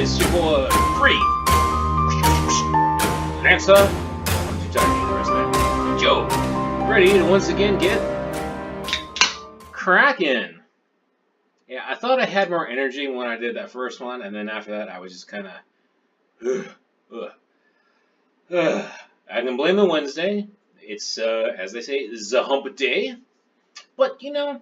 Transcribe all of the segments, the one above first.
It's your boy, Freelancer. I'm too tired to rest that. Joe, ready to once again get cracking. Yeah, I thought I had more energy when I did that first one, and then after that, I was just kind of. I can blame the Wednesday. It's as they say, the hump day. But no.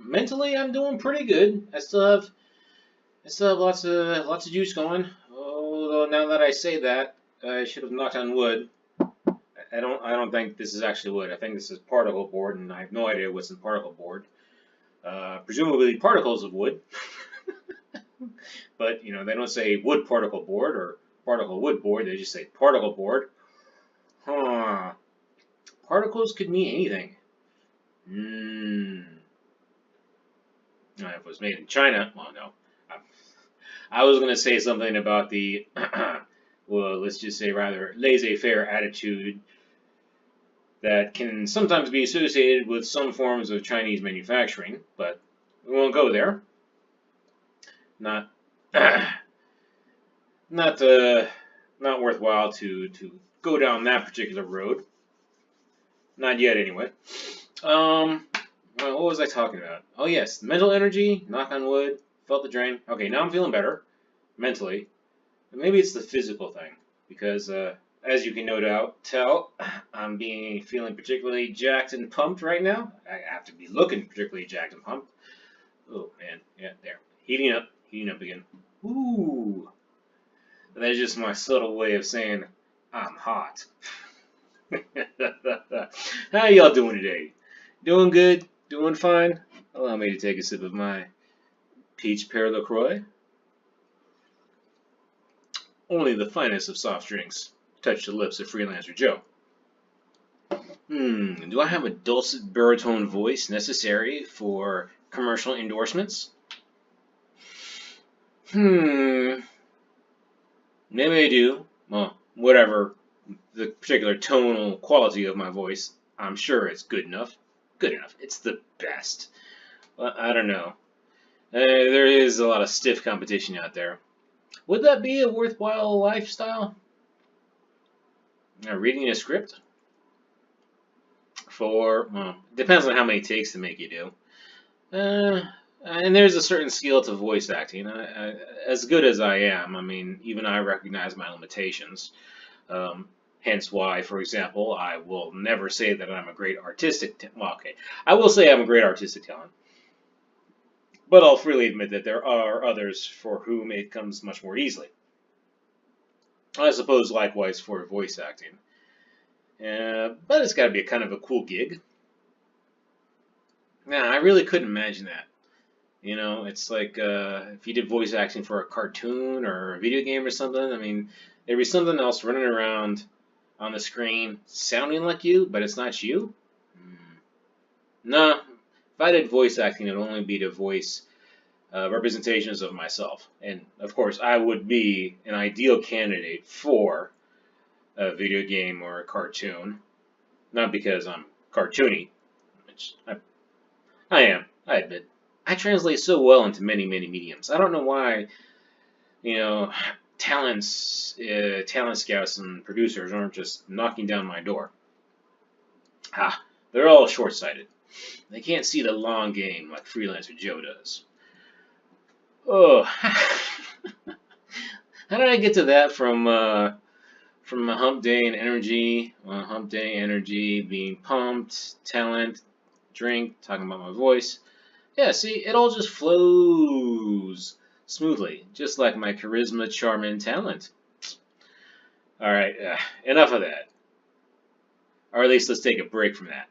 Mentally, I'm doing pretty good. I still have lots of juice going. Although now that I say that, I should have knocked on wood. I don't think this is actually wood. I think this is particle board, and I have no idea what's in particle board. Presumably particles of wood. But they don't say wood particle board or particle wood board. They just say particle board. Huh. Particles could mean anything. If it was made in China, well, no. I was going to say something about the, well, let's just say rather laissez-faire attitude that can sometimes be associated with some forms of Chinese manufacturing, but we won't go there. Not worthwhile to go down that particular road. Not yet, anyway. Well, what was I talking about? Oh yes, mental energy. Knock on wood. Felt the drain. Okay, now I'm feeling better mentally. Maybe it's the physical thing because, as you can no doubt tell, I'm feeling particularly jacked and pumped right now. I have to be looking particularly jacked and pumped. Oh man, yeah, there, heating up again. Ooh, that's just my subtle way of saying I'm hot. How y'all doing today? Doing good? Doing fine? Allow me to take a sip of my peach pear LaCroix. Only the finest of soft drinks touch the lips of Freelancer Joe. Do I have a dulcet baritone voice necessary for commercial endorsements? Maybe I do. Well, whatever the particular tonal quality of my voice, I'm sure it's good enough. Good enough. It's the best. Well, I don't know. There is a lot of stiff competition out there. Would that be a worthwhile lifestyle? Reading a script? Depends on how many takes to make you do. And there's a certain skill to voice acting. As good as I am, I mean, even I recognize my limitations. Hence why, for example, I will never say that I'm a great artistic I will say I'm a great artistic talent. But I'll freely admit that there are others for whom it comes much more easily. I suppose likewise for voice acting. But it's got to be a kind of a cool gig. Now, I really couldn't imagine that. It's like if you did voice acting for a cartoon or a video game or something, I mean, there'd be something else running around on the screen sounding like you, but it's not you. Nah, if I did voice acting, it would only be to voice representations of myself. And, of course, I would be an ideal candidate for a video game or a cartoon. Not because I'm cartoony, which I am, I admit. I translate so well into many, many mediums. I don't know why, talent scouts and producers aren't just knocking down my door. They're all short-sighted. They can't see the long game like Freelancer Joe does. Oh, how did I get to that from a hump day and energy? Hump day energy, being pumped, talent, drink, talking about my voice. Yeah, see, it all just flows smoothly, just like my charisma, charm, and talent. All right, enough of that. Or at least let's take a break from that.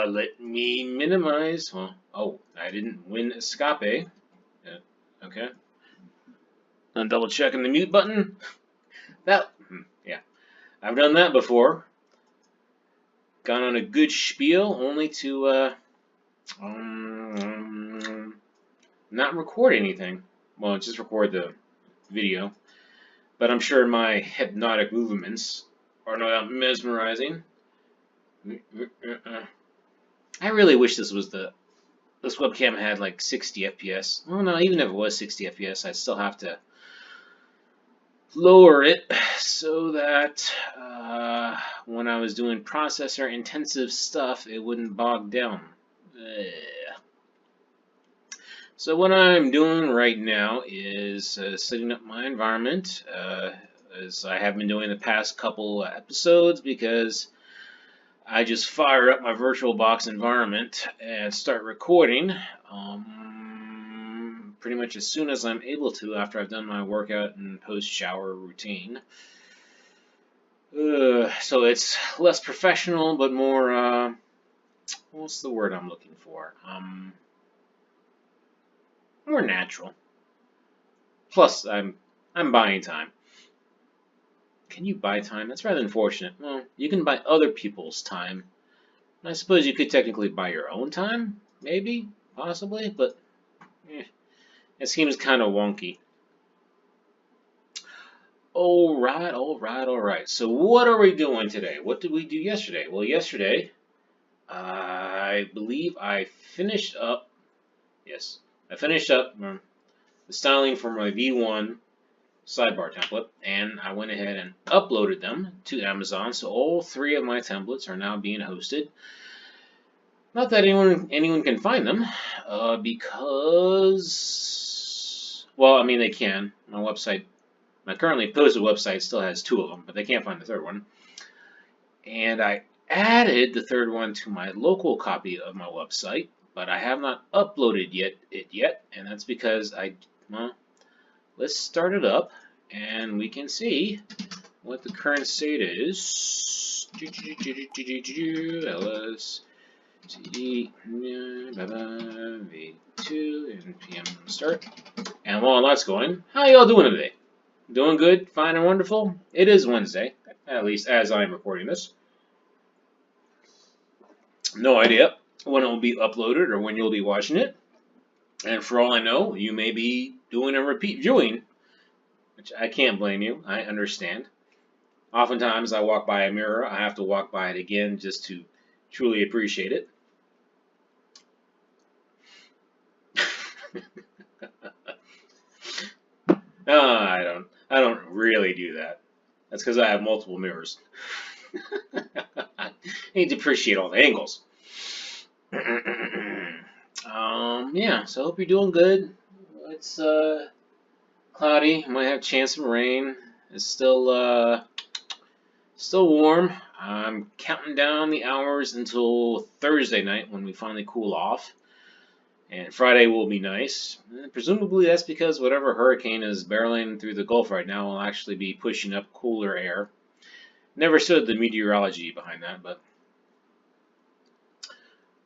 Let me minimize. I didn't win escape. Okay. I'm double checking the mute button. Yeah, I've done that before. Gone on a good spiel only to not record anything. Well, just record the video. But I'm sure my hypnotic movements are not mesmerizing. I really wish this was the this webcam had like 60 FPS. Well, no, even if it was 60 FPS, I'd still have to lower it so that when I was doing processor intensive stuff, it wouldn't bog down. So what I'm doing right now is setting up my environment, as I have been doing the past couple episodes, because I just fire up my VirtualBox environment and start recording pretty much as soon as I'm able to after I've done my workout and post-shower routine. So it's less professional, but more, what's the word I'm looking for? More natural. Plus, I'm buying time. Can you buy time? That's rather unfortunate. Well, you can buy other people's time. I suppose you could technically buy your own time, maybe, possibly, but it seems kind of wonky. All right. So what are we doing today? What did we do yesterday? Well, yesterday, I believe I finished up. Yes, I finished up the styling for my V1 sidebar template, and I went ahead and uploaded them to Amazon. So all 3 of my templates are now being hosted. Not that anyone can find them, because, well, I mean they can. My website, my currently posted website still has 2 of them, but they can't find the 3rd one. And I added the 3rd one to my local copy of my website, but I have not uploaded it yet, and that's because let's start it up, and we can see what the current state is. LS CD V2 npm start. And while that's going, how y'all doing today? Doing good, fine and wonderful? It is Wednesday, at least as I'm recording this. No idea when it will be uploaded or when you'll be watching it. And for all I know, you may be doing a repeat viewing, which I can't blame you. I understand. Oftentimes I walk by a mirror, I have to walk by it again just to truly appreciate it. No, I don't really do that. That's because I have multiple mirrors. I need to appreciate all the angles. Yeah, so I hope you're doing good. It's cloudy, might have a chance of rain. It's still warm. I'm counting down the hours until Thursday night when we finally cool off. And Friday will be nice. And presumably that's because whatever hurricane is barreling through the Gulf right now will actually be pushing up cooler air. Never stood the meteorology behind that, but...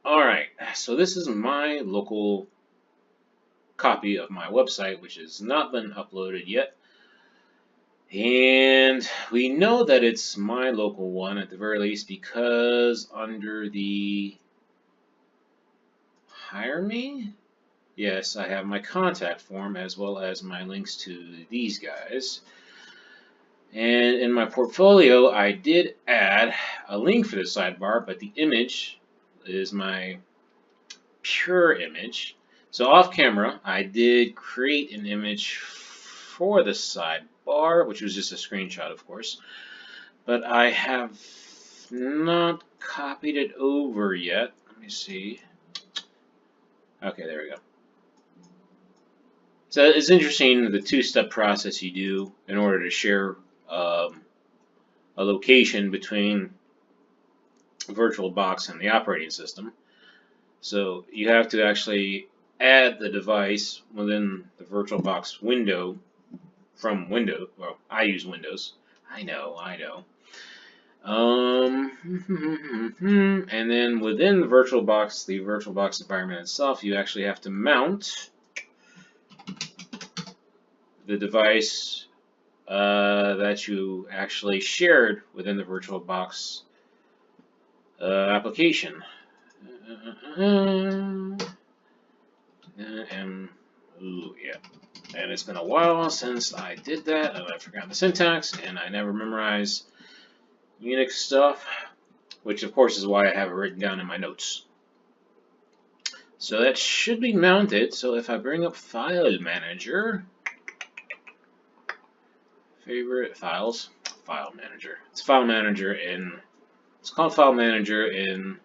Alright, so this is my local copy of my website, which has not been uploaded yet. And we know that it's my local one at the very least because under the Hire Me? Yes, I have my contact form as well as my links to these guys. And in my portfolio, I did add a link for the sidebar, but the image is my pure image. So off camera, I did create an image for the sidebar, which was just a screenshot, of course. But I have not copied it over yet. Let me see. Okay, there we go. So it's interesting the 2-step process you do in order to share a location between VirtualBox and the operating system. So you have to actually add the device within the VirtualBox window from Windows. Well, I use Windows. I know. And then within the VirtualBox environment itself, you actually have to mount the device that you actually shared within the VirtualBox application. And it's been a while since I did that, and I forgot the syntax, and I never memorized Unix stuff, which of course is why I have it written down in my notes. So that should be mounted. So if I bring up File Manager, favorite files, File Manager. It's File Manager in. It's called File Manager in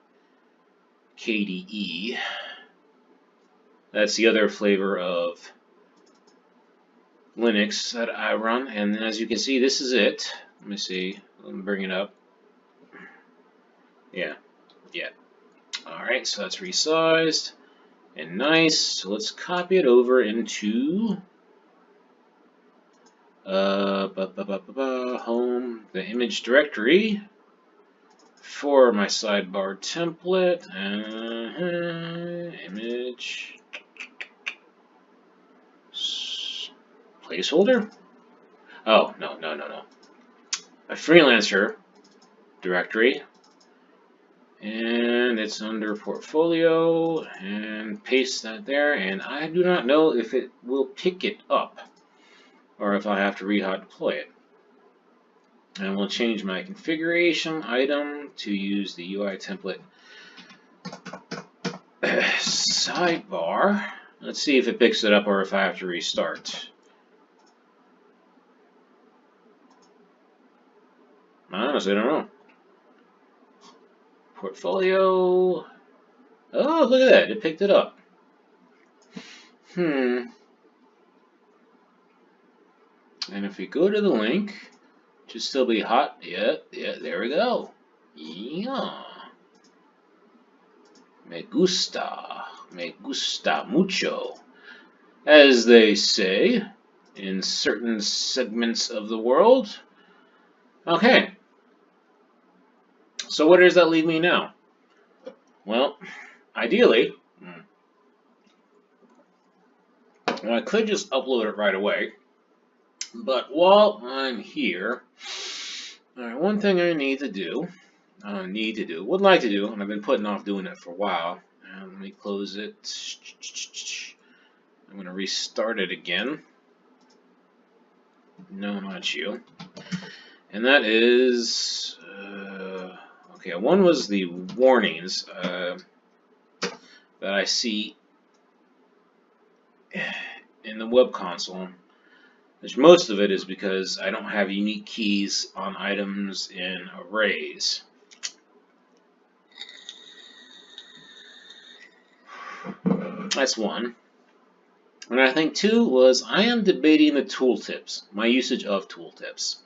KDE. That's the other flavor of Linux that I run, and as you can see, this is it. Let me see. Let me bring it up. Yeah. Alright, so that's resized and nice. So let's copy it over into home, the image directory for my sidebar template. Image placeholder. Oh, no. A Freelancer directory. And it's under portfolio, and paste that there, and I do not know if it will pick it up or if I have to re-hot deploy it. And we'll change my configuration item to use the UI template sidebar. Let's see if it picks it up or if I have to restart. I honestly don't know. Portfolio. Oh, look at that. It picked it up. And if we go to the link, it should still be hot. Yeah, there we go. Yeah. Me gusta mucho, as they say in certain segments of the world. Okay. So where does that leave me now? Well, ideally, I could just upload it right away. But while I'm here, one thing I would like to do, and I've been putting off doing it for a while. Let me close it. I'm going to restart it again. No, not you. And that is, okay, one was the warnings that I see in the web console, which most of it is because I don't have unique keys on items in arrays. That's one. And I think two was I am debating the tooltips, my usage of tooltips.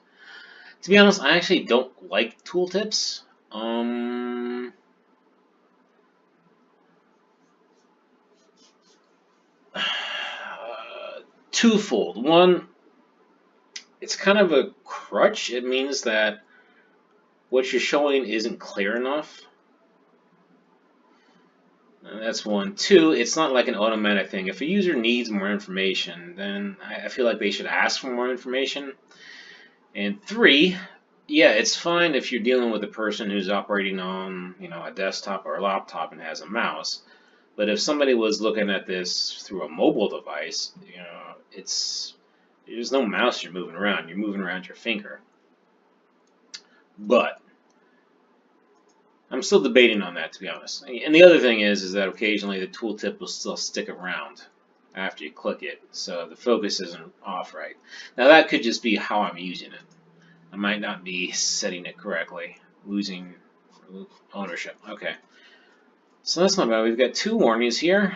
To be honest, I actually don't like tooltips. Twofold. One, it's kind of a crutch. It means that what you're showing isn't clear enough. And that's one. Two, it's not like an automatic thing. If a user needs more information, then I feel like they should ask for more information. And three, yeah, it's fine if you're dealing with a person who's operating on, a desktop or a laptop and has a mouse. But if somebody was looking at this through a mobile device, there's no mouse you're moving around. You're moving around your finger. But I'm still debating on that, to be honest. And the other thing is that occasionally the tooltip will still stick around after you click it, so the focus isn't off right. Now that could just be how I'm using it. I might not be setting it correctly, losing ownership. Okay, so that's not bad. We've got two warnings here.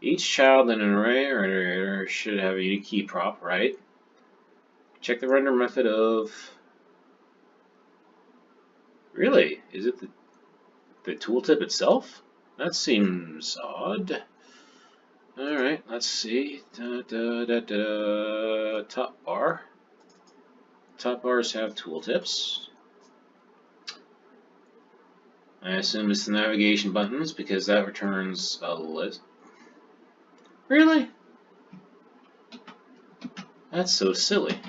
Each child in an array should have a unique key prop, right? Check the render method of... Really? Is it the tooltip itself? That seems odd. Alright, let's see. Top bar. Top bars have tooltips. I assume it's the navigation buttons because that returns a list. Really? That's so silly.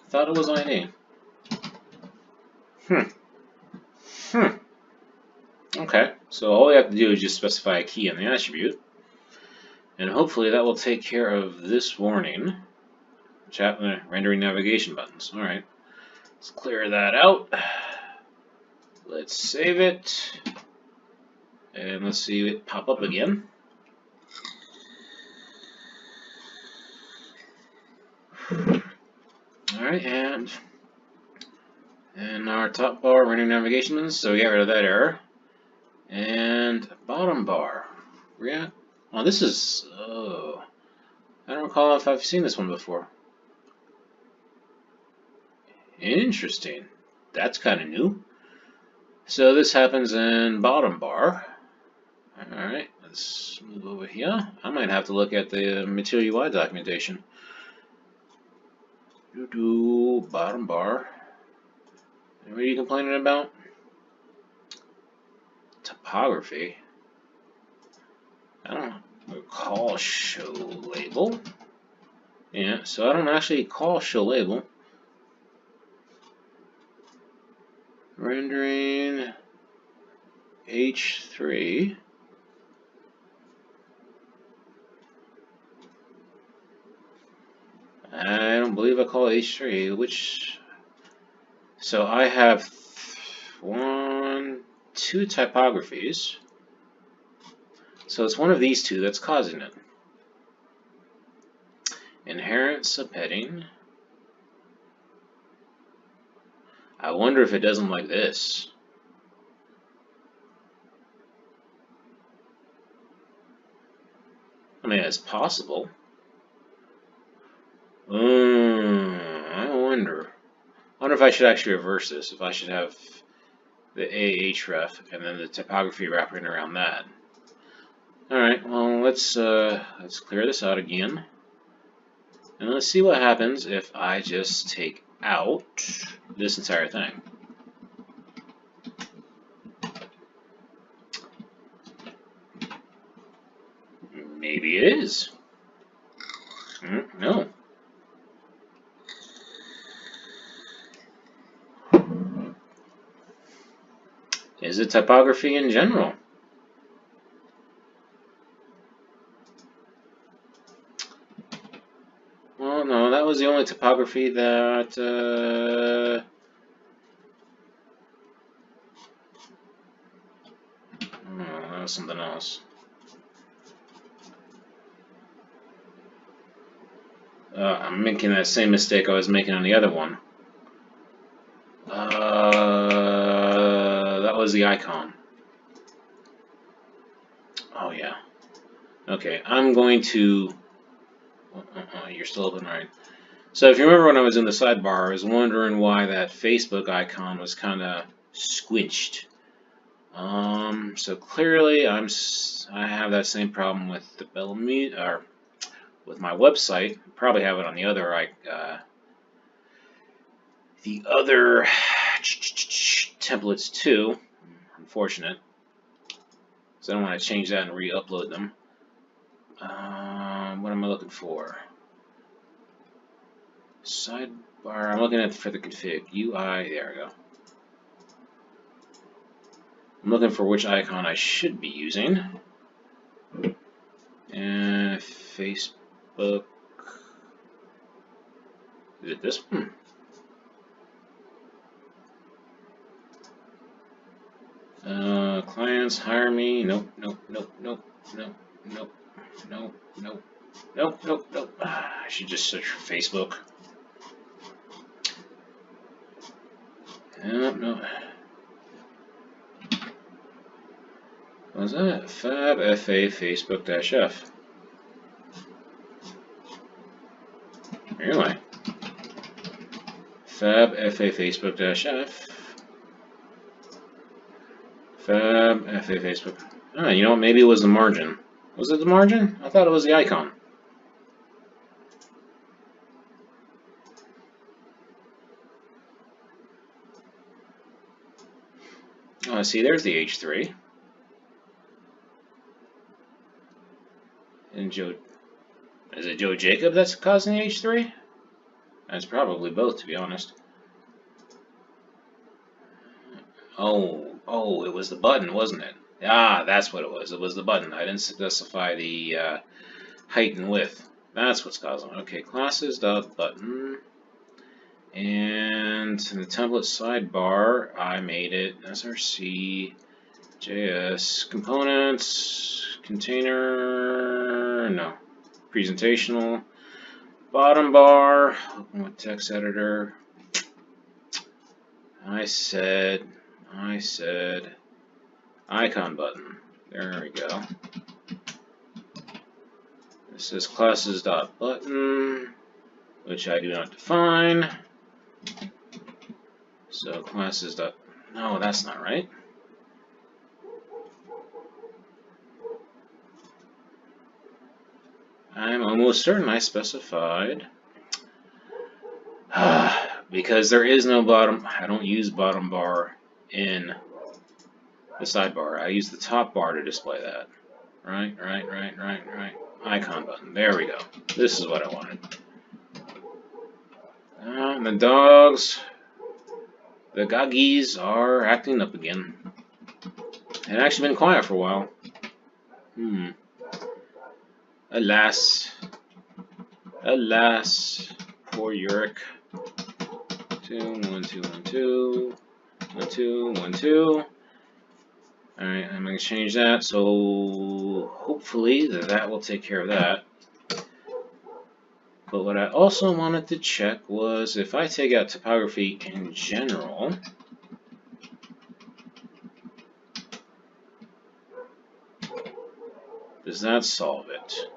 Thought it was ID. Okay, so all we have to do is just specify a key in the attribute, and hopefully that will take care of this warning. Rendering navigation buttons. Alright. Let's clear that out. Let's save it. And let's see it pop up again. Alright, and our top bar running navigation, so we got rid of that error. And bottom bar. Yeah. Oh, this is. Oh. I don't recall if I've seen this one before. Interesting. That's kind of new. So this happens in bottom bar. Alright, let's move over here. I might have to look at the Material UI documentation. Bottom bar. What are you complaining about? Topography. I don't recall show label. Yeah, so I don't actually call show label. Rendering H3. I don't believe I call H3, which, so I have two typographies. So it's one of these two that's causing it. Inherent subheading. I wonder if it does them like this. I mean, it's possible. I wonder. I wonder if I should actually reverse this. If I should have the ahref and then the typography wrapping around that. All right. Well, let's clear this out again, and let's see what happens if I just take out this entire thing. Maybe it is. No. Is it typography in general? Well, no, that was the only typography that oh, that was something else. I'm making that same mistake I was making on the other one. That was the icon. Oh yeah. Okay, I'm going to. You're still open, right? So if you remember when I was in the sidebar, I was wondering why that Facebook icon was kind of squinched. So clearly I have that same problem with the Bellamy, or with my website. Probably have it on the other templates too. Unfortunate. So I don't want to change that and re-upload them. What am I looking for? Sidebar. I'm looking at for the config. UI. There we go. I'm looking for which icon I should be using. And Facebook. Is it this one? Clients hire me. Nope. Nope. Nope. Nope. Nope. Nope. Nope. Nope. Nope. Nope. Nope. I should just search for Facebook. Nope. Nope. What was that? Fab FA Facebook -F. Really? Fab FA Facebook -F. Fab FA Facebook. Ah, you know what? Maybe it was the margin. Was it the margin? I thought it was the icon. Oh, see, there's the H3. And Joe. Is it Joe Jacob that's causing the H3? That's probably both, to be honest. Oh, it was the button, wasn't it? Ah, that's what it was. It was the button. I didn't specify the height and width. That's what's causing it. Okay, classes.button. And in the template sidebar, I made it src js components container, no, presentational, bottom bar, open with text editor. I said icon button. There we go. This is classes.button, which I do not define. So classes. No, that's not right. I'm almost certain I specified. Because there is no bottom. I don't use bottom bar in the sidebar. I use the top bar to display that. Right. Icon button. There we go. This is what I wanted. And the dogs, the goggies are acting up again. They've actually been quiet for a while. Alas, poor Yurik. 2, 1, 2, 1, 2, 1, 2, 1, 2. Alright, I'm going to change that, so hopefully that will take care of that. But what I also wanted to check was if I take out typography in general, does that solve it?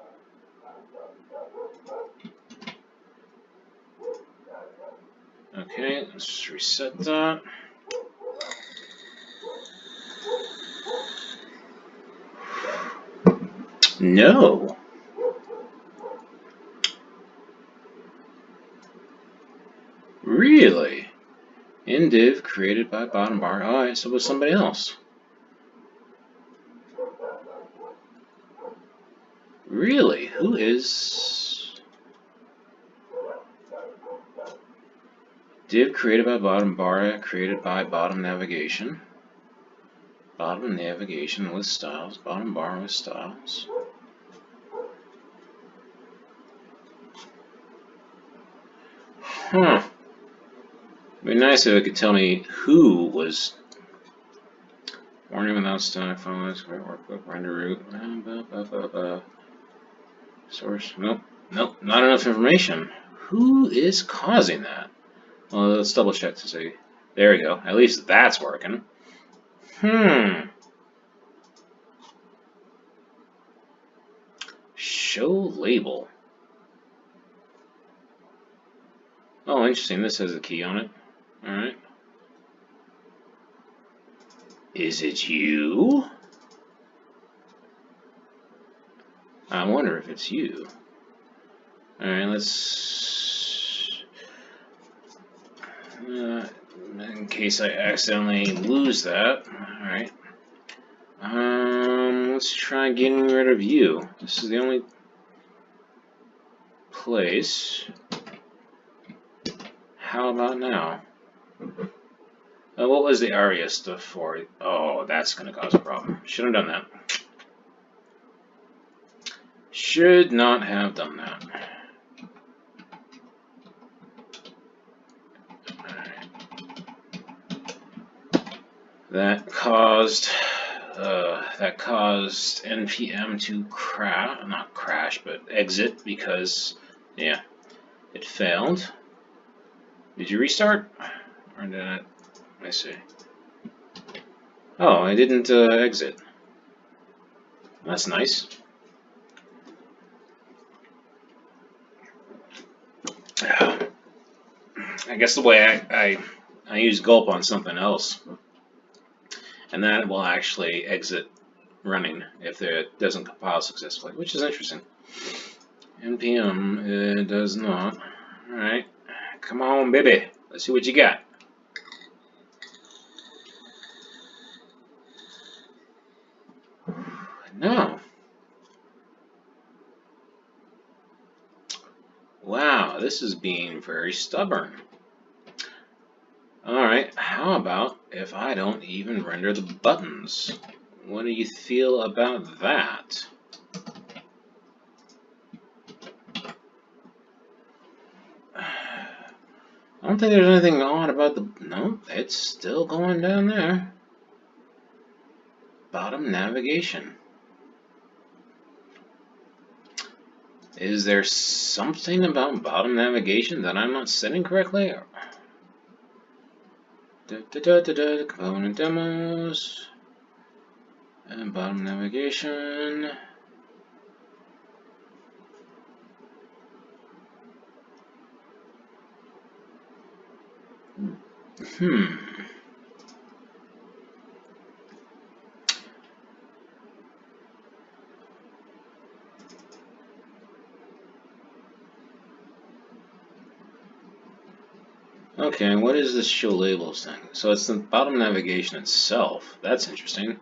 Okay, let's just reset that. No. Really? Indiv created by bottom bar. Alright, so it was somebody else. Really? Who is... Div created by bottom bar, created by bottom navigation. Bottom navigation with styles, bottom bar with styles. Huh. It'd be nice if it could tell me who was warning without static files, workbook, render root, source. Nope, not enough information. Who is causing that? Well, let's double check to see. There we go. At least that's working. Show label. Oh, interesting. This has a key on it. Alright. Is it you? I wonder if it's you. Alright, let's... in case I accidentally lose that. Alright. Let's try getting rid of you. This is the only place. How about now? What was the ARIA stuff for? Oh, that's going to cause a problem. Should have done that. Should not have done that. Alright. That caused npm to not crash, but exit because, yeah, it failed. Did you restart? Or did I? I see. Oh, I didn't exit. That's nice. I guess the way I use gulp on something else, and that will actually exit running if it doesn't compile successfully, which is interesting. npm, it does not. Alright, come on, baby. Let's see what you got. No. Wow, this is being very stubborn. Alright, how about if I don't even render the buttons? What do you feel about that? I don't think there's anything odd about the... No, it's still going down there. Bottom navigation. Is there something about bottom navigation that I'm not setting correctly? Component demos. And bottom navigation. Okay, what is this show labels thing? So it's the bottom navigation itself. That's interesting.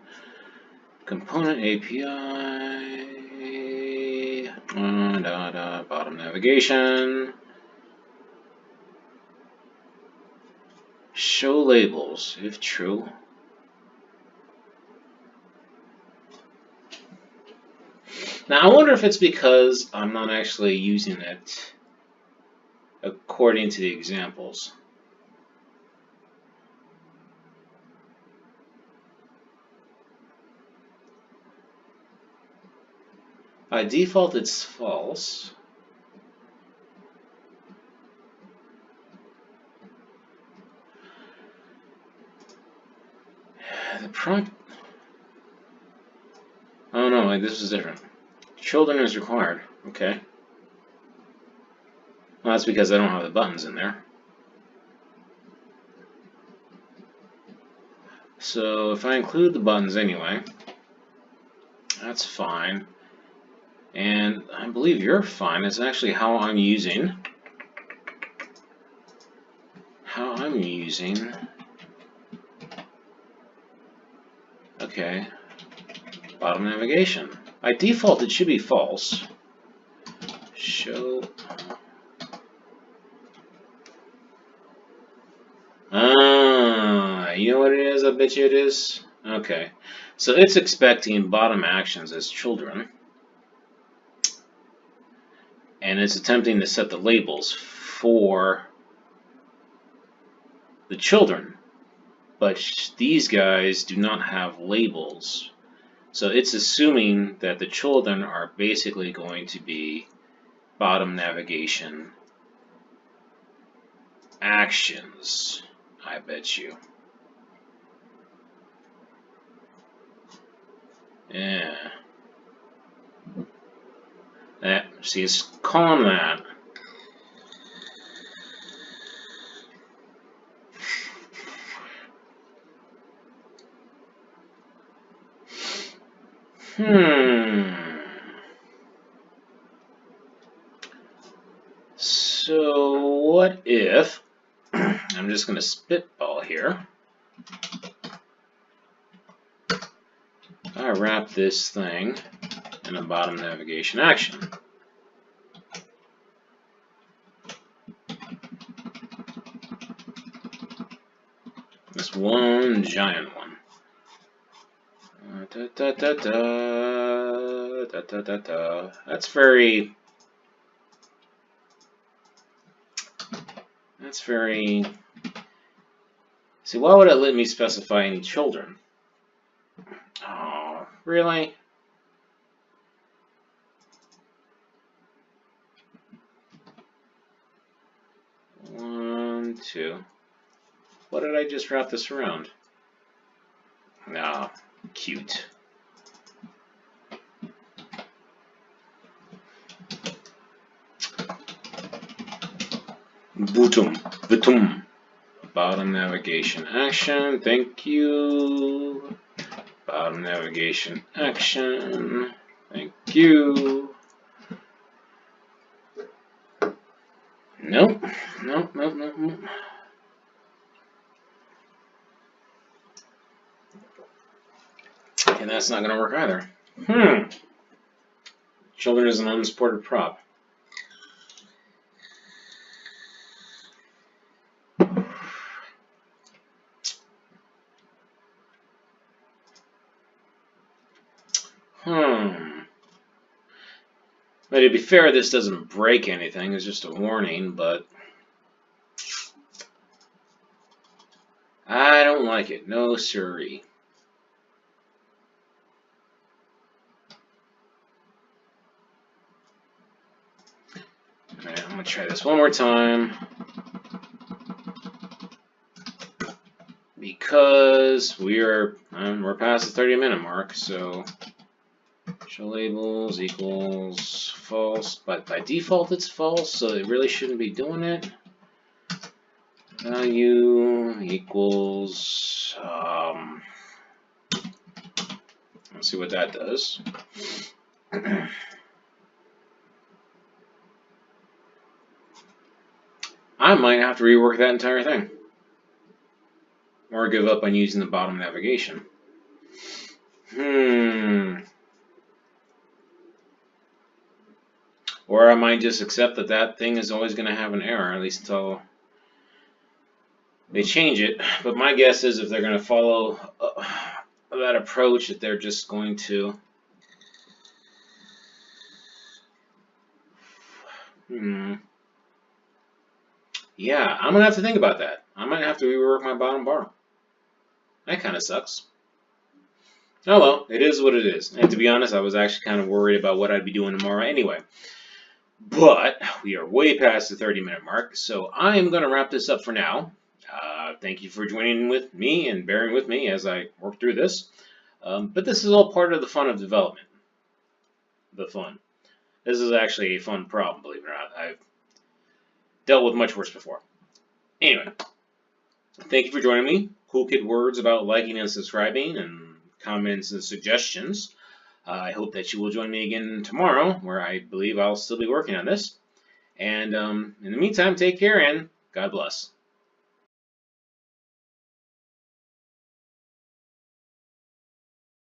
Component API. Bottom navigation. Show labels, if true. Now, I wonder if it's because I'm not actually using it according to the examples. By default, it's false. The prompt... Oh no, this is different. Children is required. Okay. Well, that's because I don't have the buttons in there. So if I include the buttons anyway, that's fine. And I believe you're fine. It's actually how I'm using. Okay. Bottom navigation. By default, it should be false. Show. You know what it is? I bet you it is. Okay. So it's expecting bottom actions as children. And it's attempting to set the labels for the children. But these guys do not have labels. So it's assuming that the children are basically going to be bottom navigation actions, I bet you. Yeah. See, it's calling that. So what if I'm just going to spitball here. I wrap this thing in a bottom navigation action. This one giant one. That's very. See, why would it let me specify any children? Oh, really? One, two. What did I just wrap this around? No, cute. Bottom navigation action, thank you. Bottom navigation action, thank you. Nope. And that's not going to work either. Children is an unsupported prop. But to be fair, this doesn't break anything. It's just a warning, but don't like it. No siree. Alright, I'm going to try this one more time. Because we're past the 30-minute mark, so show labels equals false, but by default it's false, so it really shouldn't be doing it. Value equals, let's see what that does. I might have to rework that entire thing. Or give up on using the bottom navigation. Or I might just accept that that thing is always going to have an error, at least until they change it. But my guess is if they're going to follow that approach, that they're just going to... Yeah, I'm going to have to think about that. I might have to rework my bottom bar. That kind of sucks. Oh well, it is what it is. And to be honest, I was actually kind of worried about what I'd be doing tomorrow anyway. But we are way past the 30-minute mark, so I am going to wrap this up for now. Thank you for joining with me and bearing with me as I work through this. But this is all part of the fun of development. The fun. This is actually a fun problem, believe it or not. I've dealt with much worse before. Anyway, thank you for joining me. Cool kid words about liking and subscribing, and comments and suggestions. I hope that you will join me again tomorrow, where I believe I'll still be working on this. And in the meantime, take care and God bless.